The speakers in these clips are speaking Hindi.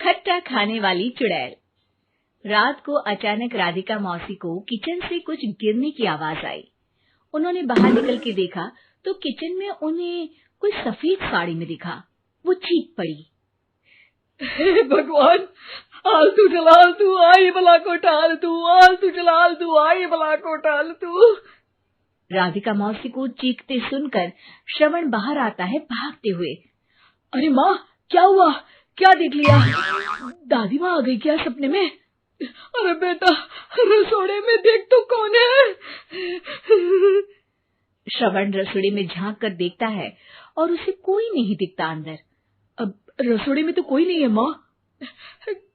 खट्टा खाने वाली चुड़ैल। रात को अचानक राधिका मौसी को किचन से कुछ गिरने की आवाज आई। उन्होंने बाहर निकल के देखा तो किचन में उन्हें कोई सफेद साड़ी में दिखा। वो चीख पड़ी, हे भगवान, आलतू जलाल तू आई बला को टाल तू, आलतू जलाल तू आई बला को टाल तू। राधिका मौसी को चीखते सुनकर श्रवण बाहर आता है भागते हुए। अरे माँ, क्या हुआ? क्या देख लिया? दादी माँ आ गई क्या सपने में? अरे बेटा, रसोड़े में देख तो कौन है? श्रवण रसोड़े में झांक कर देखता है और उसे कोई नहीं दिखता अंदर। अब रसोड़े में तो कोई नहीं है माँ।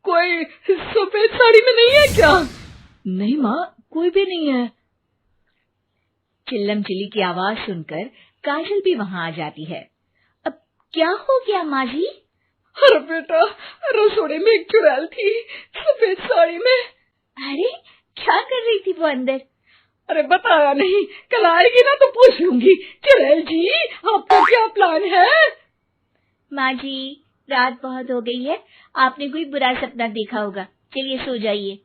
कोई सफेद साड़ी में नहीं है क्या? नहीं माँ, कोई भी नहीं है। चिल्लम चिल्ली की आवाज सुनकर काजल भी वहां आ जाती है। अब क्या हो गया माँ जी? अरे बेटा, रसोड़े में एक चुड़ैल थी सफेद साड़ी में। अरे क्या कर रही थी वो अंदर? अरे बताया नहीं, कल आएगी ना तो पूछ लूंगी। चुड़ैल जी, आपका क्या प्लान है? माँ जी, रात बहुत हो गई है, आपने कोई बुरा सपना देखा होगा, चलिए सो जाइए।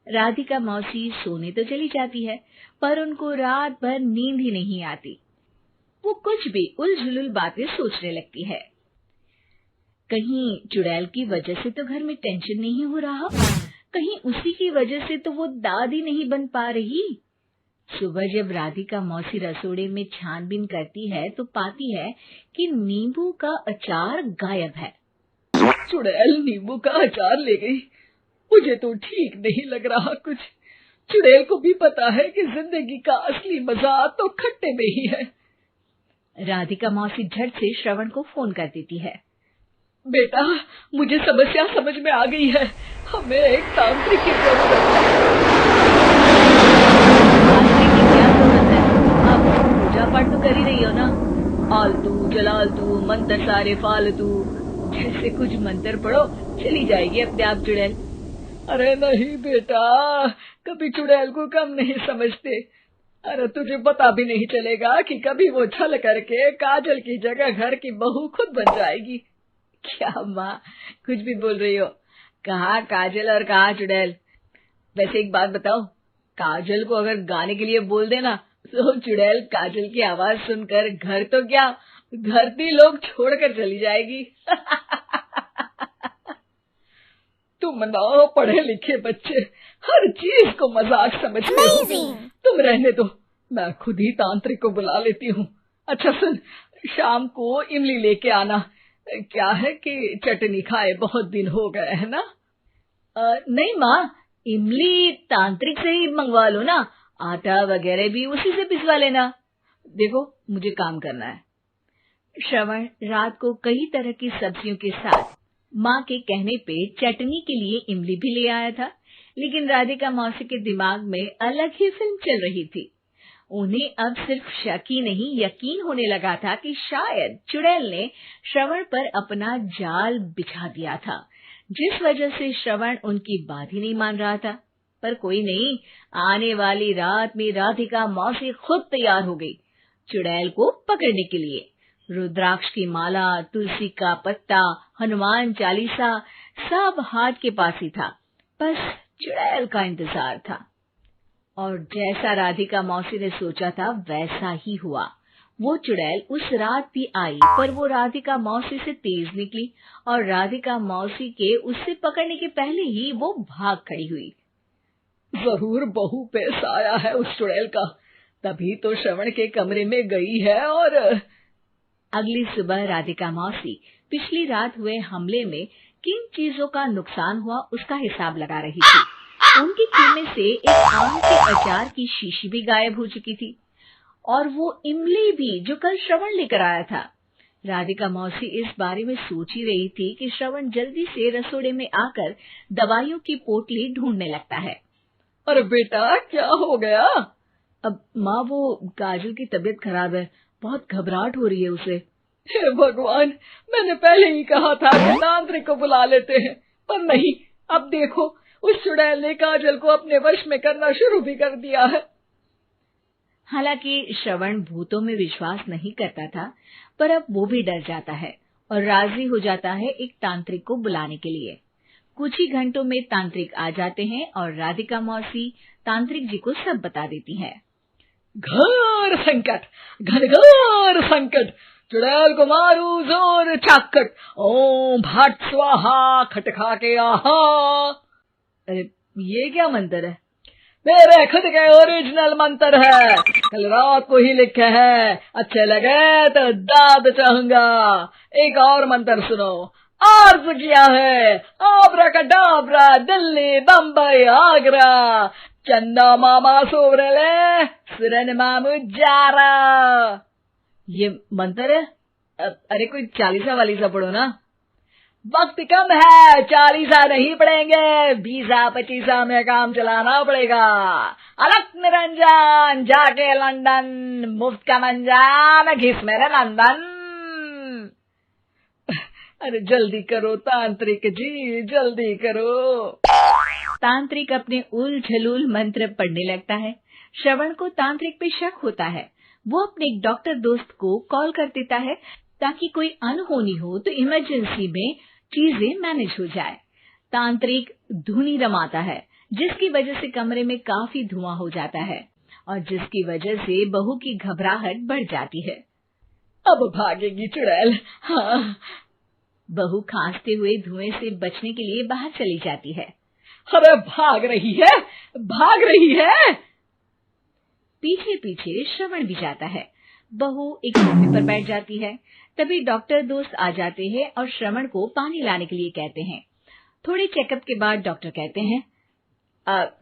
राधिका मौसी सोने तो चली जाती है, पर उनको रात भर नींद ही नहीं आती। वो कुछ भी उलझुल बातें सोचने लगती है। कहीं चुड़ैल की वजह से तो घर में टेंशन नहीं हो रहा, कहीं उसी की वजह से तो वो दादी नहीं बन पा रही। सुबह जब राधिका मौसी रसोड़े में छानबीन करती है तो पाती है कि नींबू का अचार गायब है। चुड़ैल नींबू का अचार ले गई, मुझे तो ठीक नहीं लग रहा कुछ। चुड़ैल को भी पता है कि जिंदगी का असली मजा तो खट्टे में ही है। राधिका मौसी झट से श्रवण को फोन कर देती है। बेटा, मुझे समस्या समझ में आ गई है, हमें एक तांत्रिक की जरूरत है। तांत्रिक की क्या जरूरत है? आप पूजा पाठ तो कर ही रही हो ना? आलतू जलालतू मंत्र सारे फालतू, जैसे कुछ मंत्र पढ़ो, चली जाएगी अपने आप चुड़ैल। अरे नहीं बेटा, कभी चुड़ैल को कम नहीं समझते। अरे तुझे पता भी नहीं चलेगा कि कभी वो छल करके काजल की जगह घर की बहू खुद बन जाएगी। क्या माँ, कुछ भी बोल रही हो? कहाँ काजल और कहाँ चुड़ैल? वैसे एक बात बताओ, काजल को अगर गाने के लिए बोल देना तो चुड़ैल काजल की आवाज सुनकर घर तो क्या, धरती लोग छोड़कर चली जाएगी। तुम ना पढ़े लिखे बच्चे हर चीज को मजाक समझते हो। तुम रहने दो, मैं खुद ही तांत्रिक को बुला लेती हूँ। अच्छा सुन, शाम को इमली लेके आना। क्या है कि चटनी खाए बहुत दिन हो गए है ना? नहीं माँ, इमली तांत्रिक से ही मंगवा लो ना, आटा वगैरह भी उसी से पिसवा लेना। देखो मुझे काम करना है। श्रवण रात को कई तरह की सब्जियों के साथ माँ के कहने पे चटनी के लिए इमली भी ले आया था, लेकिन राधिका मौसी के दिमाग में अलग ही फिल्म चल रही थी। उन्हें अब सिर्फ शक ही नहीं यकीन होने लगा था कि शायद चुड़ैल ने श्रवण पर अपना जाल बिछा दिया था, जिस वजह से श्रवण उनकी बात ही नहीं मान रहा था। पर कोई नहीं, आने वाली रात में राधिका मौसी खुद तैयार हो गई चुड़ैल को पकड़ने के लिए। रुद्राक्ष की माला, तुलसी का पत्ता, हनुमान चालीसा सब हाथ के पास ही था, बस चुड़ैल का इंतजार था। और जैसा राधिका मौसी ने सोचा था वैसा ही हुआ। वो चुड़ैल उस रात भी आई, पर वो राधिका मौसी से तेज निकली और राधिका मौसी के उससे पकड़ने के पहले ही वो भाग खड़ी हुई। जरूर बहू पे साया है उस चुड़ैल का, तभी तो श्रवण के कमरे में गई है। और अगली सुबह राधिका मौसी पिछली रात हुए हमले में किन चीजों का नुकसान हुआ उसका हिसाब लगा रही थी। उनके खेमे से एक आम के अचार की शीशी भी गायब हो चुकी थी, और वो इमली भी जो कल श्रवण लेकर आया था। राधिका मौसी इस बारे में सोच ही रही थी कि श्रवण जल्दी से रसोड़े में आकर दवाइयों की पोटली ढूंढने लगता है। अरे बेटा, क्या हो गया? अब माँ, वो काजल की तबीयत खराब है, बहुत घबराहट हो रही है उसे। हे भगवान, मैंने पहले ही कहा था कि तांत्रिक को बुला लेते हैं, पर नहीं, अब देखो उस चुड़ैल ने काजल को अपने वश में करना शुरू भी कर दिया है। हालांकि श्रवण भूतों में विश्वास नहीं करता था, पर अब वो भी डर जाता है और राजी हो जाता है एक तांत्रिक को बुलाने के लिए। कुछ ही घंटों में तांत्रिक आ जाते हैं और राधिका मौसी तांत्रिक जी को सब बता देती है। घोर संकट, घनघोर संकट, चुड़ैल को मारू जोर चाकट, ओम भट स्वाहा खटखा के आहा। अरे ये क्या मंत्र है? मेरे खुद के ओरिजिनल मंत्र है, कल रात को ही लिखे हैं, अच्छे लगे तो दाद चाहूंगा। एक और मंत्र सुनो, अर्ज किया है आब्राकडाब्रा, दिल्ली बम्बई आगरा, चंदा मामा सोवरले सुरन मामू जारा। ये मंत्र है? अरे कोई 40 वालीसा पढ़ो ना। वक्त कम है, 40 नहीं पड़ेंगे, 20-25 में काम चलाना पड़ेगा। अलग निरंजन जाके लंदन, मुफ्त का मंजान घिस मेरे नंदन। अरे जल्दी करो तांत्रिक जी, जल्दी करो। तांत्रिक अपने उल झलूल मंत्र पढ़ने लगता है। श्रवण को तांत्रिक पे शक होता है। वो अपने एक डॉक्टर दोस्त को कॉल कर देता है ताकि कोई अनहोनी हो तो इमरजेंसी में चीजें मैनेज हो जाए। तांत्रिक धुनी रमाता है, जिसकी वजह से कमरे में काफी धुआं हो जाता है और जिसकी वजह से बहू की घबराहट बढ़ जाती है। अब भागेगी चुड़ैल। हाँ। बहू खांसते हुए धुएं से बचने के लिए बाहर चली जाती है। अरे भाग रही है, भाग रही है। पीछे पीछे श्रवण भी जाता है। बहू एक सोफे पर बैठ जाती है। तभी डॉक्टर दोस्त आ जाते हैं और श्रवण को पानी लाने के लिए कहते हैं। थोड़े चेकअप के बाद डॉक्टर कहते हैं,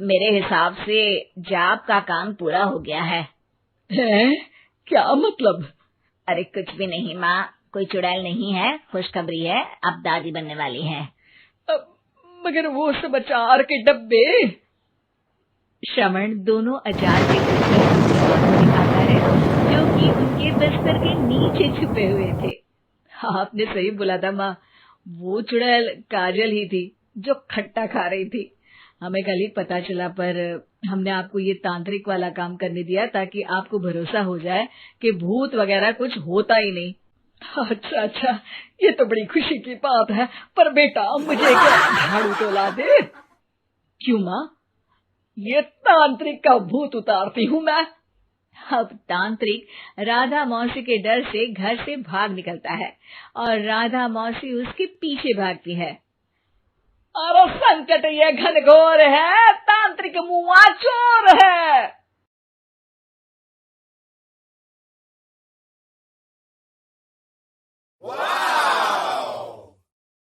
मेरे हिसाब से जाप का काम पूरा हो गया है। क्या मतलब? अरे कुछ भी नहीं माँ, कोई चुड़ैल नहीं है, खुशखबरी है, अब दादी बनने वाली है। मगर वो सब अचार के डब्बे। श्रवण दोनों अचार के डब्बे दिखाता है जो कि उनके बिस्तर के नीचे छुपे हुए थे। आपने सही बोला था माँ, वो चुड़ैल काजल ही थी जो खट्टा खा रही थी। हमें कल ही पता चला, पर हमने आपको ये तांत्रिक वाला काम करने दिया ताकि आपको भरोसा हो जाए कि भूत वगैरह कुछ होता ही नहीं। अच्छा, ये तो बड़ी खुशी की बात है, पर बेटा मुझे झाड़ू तो ला दे। क्यों माँ? ये तांत्रिक का भूत उतारती हूँ मैं। अब तांत्रिक राधा मौसी के डर से घर से भाग निकलता है और राधा मौसी उसके पीछे भागती है। अरे संकट ये घनघोर है, तांत्रिक मुआ चोर है।